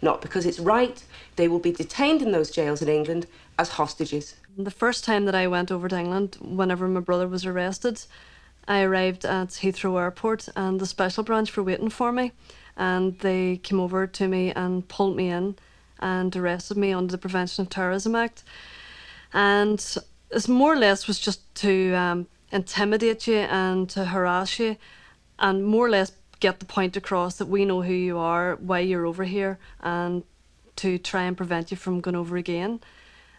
not because it's right. They will be detained in those jails in England as hostages. The first time that I went over to England, whenever my brother was arrested, I arrived at Heathrow Airport and the special branch were waiting for me, and they came over to me and pulled me in and arrested me under the Prevention of Terrorism Act. And it more or less was just to intimidate you and to harass you and more or less get the point across that we know who you are, why you're over here, and to try and prevent you from going over again.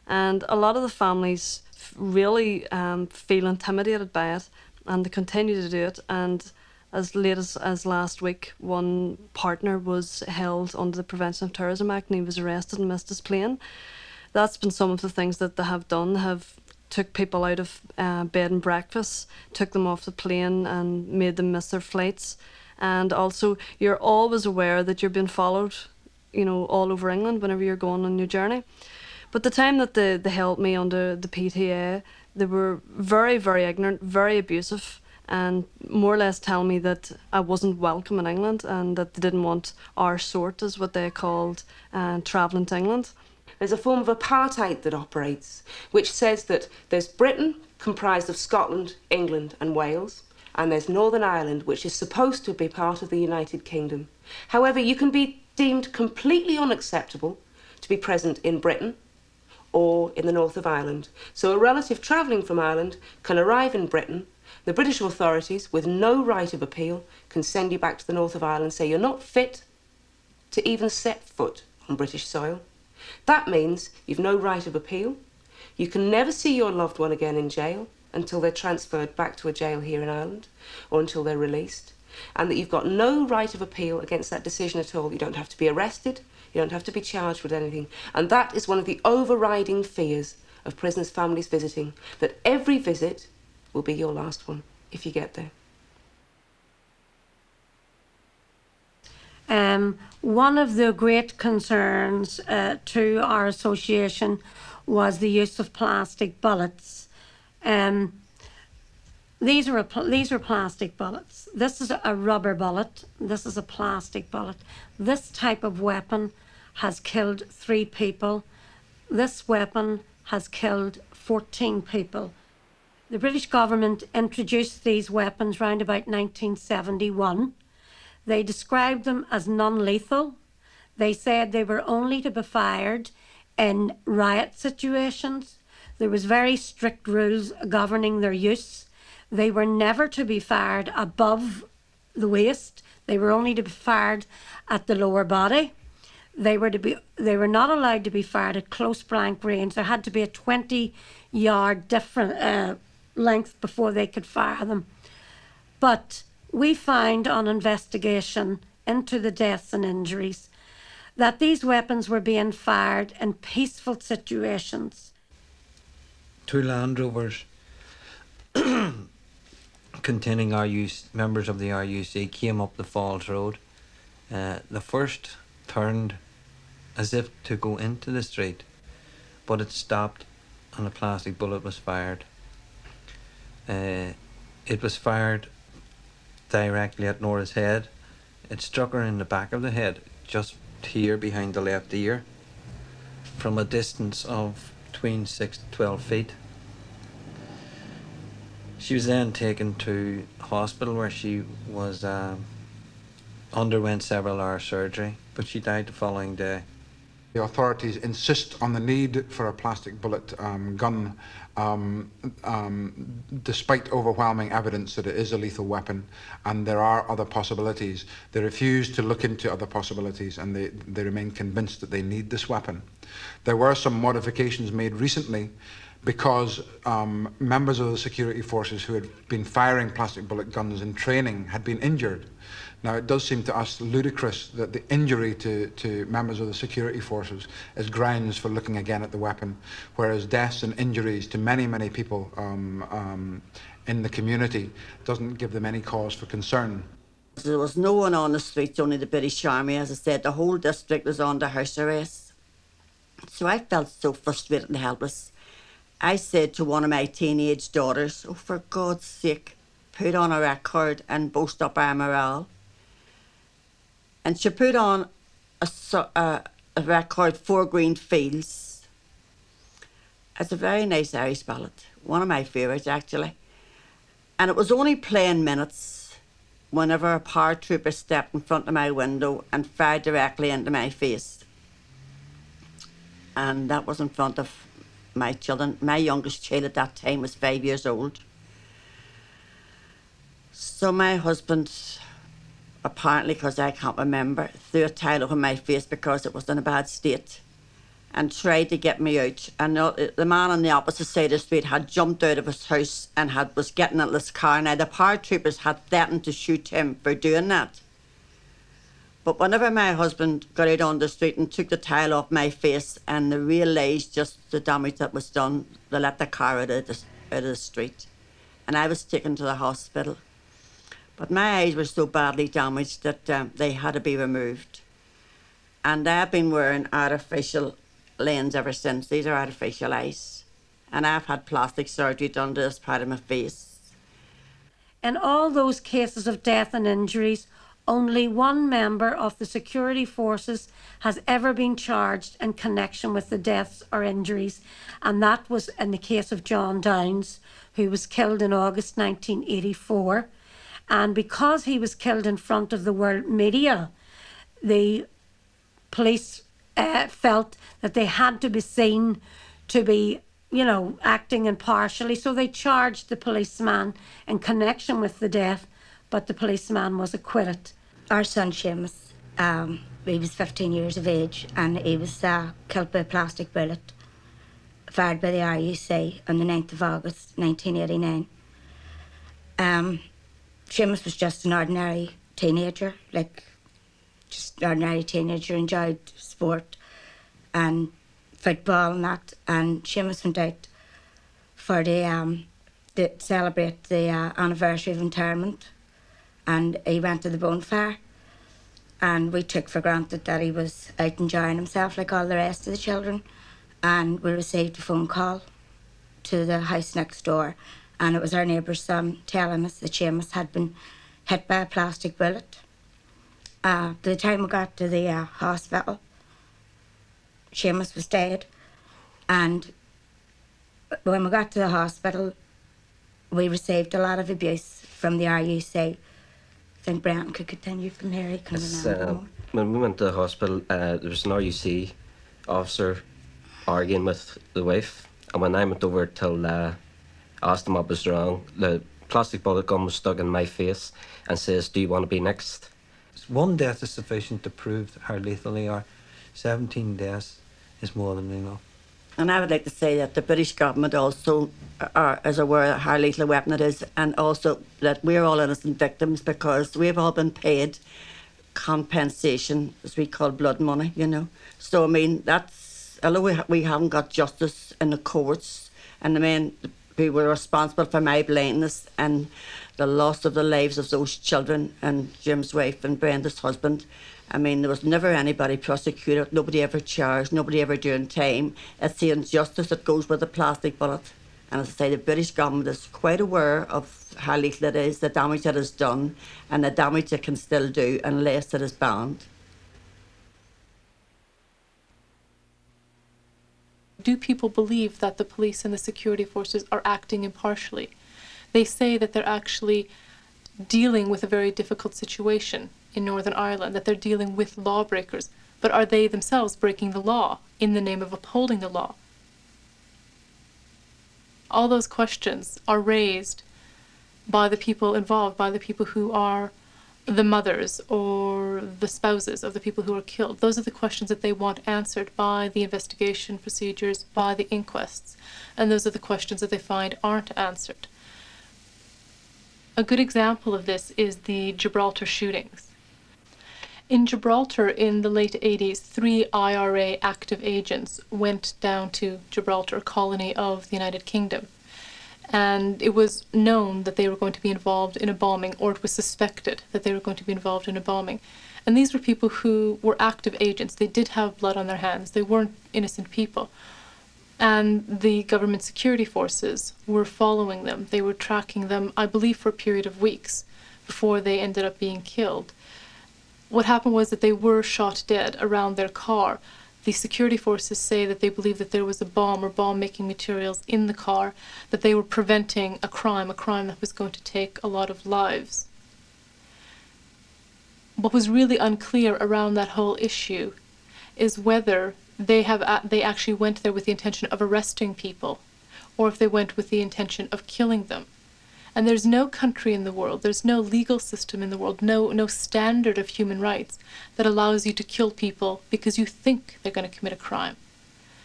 And a lot of the families really feel intimidated by it, and they continue to do it. And as late as last week, one partner was held under the Prevention of Terrorism Act and he was arrested and missed his plane. That's been some of the things that they have done, have took people out of bed and breakfast, took them off the plane and made them miss their flights. And also, you're always aware that you're being followed, you know, all over England whenever you're going on your journey. But the time that they held me under the PTA, they were very, very ignorant, very abusive, and more or less telling me that I wasn't welcome in England and that they didn't want our sort, is what they called, travelling to England. There's a form of apartheid that operates, which says that there's Britain, comprised of Scotland, England and Wales, and there's Northern Ireland, which is supposed to be part of the United Kingdom. However, you can be deemed completely unacceptable to be present in Britain or in the north of Ireland. So a relative travelling from Ireland can arrive in Britain. The British authorities, with no right of appeal, can send you back to the north of Ireland and say you're not fit to even set foot on British soil. That means you've no right of appeal. You can never see your loved one again in jail until they're transferred back to a jail here in Ireland or until they're released. And that you've got no right of appeal against that decision at all. You don't have to be arrested. You don't have to be charged with anything. And that is one of the overriding fears of prisoners' families visiting, that every visit will be your last one if you get there. One of the great concerns to our association was the use of plastic bullets. These are plastic bullets. This is a rubber bullet. This is a plastic bullet. This type of weapon has killed 3 people. This weapon has killed 14 people. The British government introduced these weapons round about 1971. They described them as non-lethal. They said they were only to be fired in riot situations. There was very strict rules governing their use. They were never to be fired above the waist. They were only to be fired at the lower body. They were not allowed to be fired at close blank range. There had to be a 20-yard different length before they could fire them. But we found on investigation into the deaths and injuries that these weapons were being fired in peaceful situations. 2 Land Rovers containing members of the RUC came up the Falls Road. The first turned as if to go into the street, but it stopped and a plastic bullet was fired. It was fired directly at Nora's head. It struck her in the back of the head, just here behind the left ear, from a distance of between 6 to 12 feet. She was then taken to hospital where she was underwent several hour surgery, but she died the following day. The authorities insist on the need for a plastic bullet gun, despite overwhelming evidence that it is a lethal weapon and there are other possibilities. They refuse to look into other possibilities and they remain convinced that they need this weapon. There were some modifications made recently because members of the security forces who had been firing plastic bullet guns in training had been injured. Now, it does seem to us ludicrous that the injury to members of the security forces is grounds for looking again at the weapon, whereas deaths and injuries to many, many people in the community doesn't give them any cause for concern. There was no one on the streets, only the British Army. As I said, the whole district was under house arrest. So I felt so frustrated and helpless. I said to one of my teenage daughters, "Oh, for God's sake, put on a record and boost up our morale." And she put on a record 4 Green Fields. It's a very nice Irish ballad, one of my favourites actually. And it was only playing minutes whenever a paratrooper stepped in front of my window and fired directly into my face. And that was in front of my children. My youngest child at that time was 5 years old. So my husband, apparently because I can't remember, threw a tile over my face because it was in a bad state and tried to get me out. And the man on the opposite side of the street had jumped out of his house and was getting into his car. Now, the paratroopers had threatened to shoot him for doing that. But whenever my husband got out on the street and took the tile off my face and they realised just the damage that was done, they let the car out of the street. And I was taken to the hospital. But my eyes were so badly damaged that they had to be removed. And I've been wearing artificial lens ever since. These are artificial eyes. And I've had plastic surgery done to this part of my face. In all those cases of death and injuries, only one member of the security forces has ever been charged in connection with the deaths or injuries, and that was in the case of John Downs, who was killed in August 1984. And because he was killed in front of the world media, the police felt that they had to be seen to be, acting impartially. So they charged the policeman in connection with the death, but the policeman was acquitted. Our son Seamus, he was 15 years of age, and he was killed by a plastic bullet fired by the RUC on the 9th of August 1989. Seamus was just an ordinary teenager, enjoyed sport and football and that. And Seamus went out for to celebrate the anniversary of interment, and he went to the bonfire. And we took for granted that he was out enjoying himself like all the rest of the children. And we received a phone call to the house next door, and it was our neighbour's son telling us that Seamus had been hit by a plastic bullet. By the time we got to the hospital, Seamus was dead. And when we got to the hospital, we received a lot of abuse from the RUC. I think Brenton could continue from here. He can remember more. When we went to the hospital, there was an RUC officer arguing with the wife, and when I went over to asked him what was wrong, the plastic bullet gun was stuck in my face and says, "Do you want to be next?" One death is sufficient to prove how lethal they are. 17 deaths is more than enough. And I would like to say that the British government also is aware of how lethal a weapon it is, and also that we're all innocent victims because we've all been paid compensation, as we call blood money, So, I mean, that's, although we haven't got justice in the courts, and the men who were responsible for my blindness and the loss of the lives of those children and Jim's wife and Brenda's husband, I mean, there was never anybody prosecuted, nobody ever charged, nobody ever doing time. It's the injustice that goes with the plastic bullet. And as I say, the British government is quite aware of how lethal it is, the damage that is done, and the damage it can still do unless it is banned. Do people believe that the police and the security forces are acting impartially? They say that they're actually dealing with a very difficult situation in Northern Ireland, that they're dealing with lawbreakers, but are they themselves breaking the law in the name of upholding the law? All those questions are raised by the people involved, by the people who are the mothers or the spouses of the people who are killed. Those are the questions that they want answered by the investigation procedures, by the inquests, and those are the questions that they find aren't answered. A good example of this is the Gibraltar shootings. In Gibraltar in the late 80s, 3 IRA active agents went down to Gibraltar, a colony of the United Kingdom. And it was known that they were going to be involved in a bombing, or it was suspected that they were going to be involved in a bombing. And these were people who were active agents. They did have blood on their hands. They weren't innocent people. And the government security forces were following them. They were tracking them, I believe, for a period of weeks before they ended up being killed. What happened was that they were shot dead around their car. the security forces say that they believe that there was a bomb or bomb-making materials in the car, that they were preventing a crime that was going to take a lot of lives. What was really unclear around that whole issue is whether they actually went there with the intention of arresting people, or if they went with the intention of killing them. And there's no country in the world, there's no legal system in the world, no standard of human rights that allows you to kill people because you think they're going to commit a crime.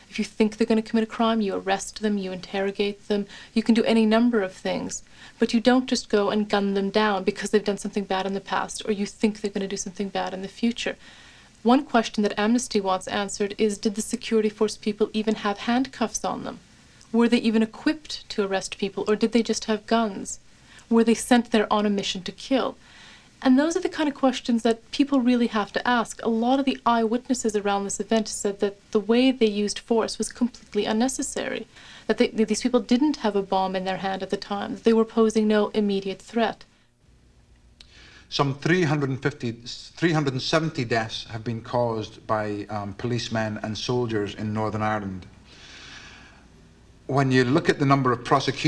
If you think they're going to commit a crime, you arrest them, you interrogate them, you can do any number of things, but you don't just go and gun them down because they've done something bad in the past or you think they're going to do something bad in the future. One question that Amnesty wants answered is, did the security force people even have handcuffs on them? Were they even equipped to arrest people, or did they just have guns? Were they sent there on a mission to kill? And those are the kind of questions that people really have to ask. A lot of the eyewitnesses around this event said that the way they used force was completely unnecessary, that these people didn't have a bomb in their hand at the time, that they were posing no immediate threat. Some 370 deaths have been caused by policemen and soldiers in Northern Ireland. When you look at the number of prosecutions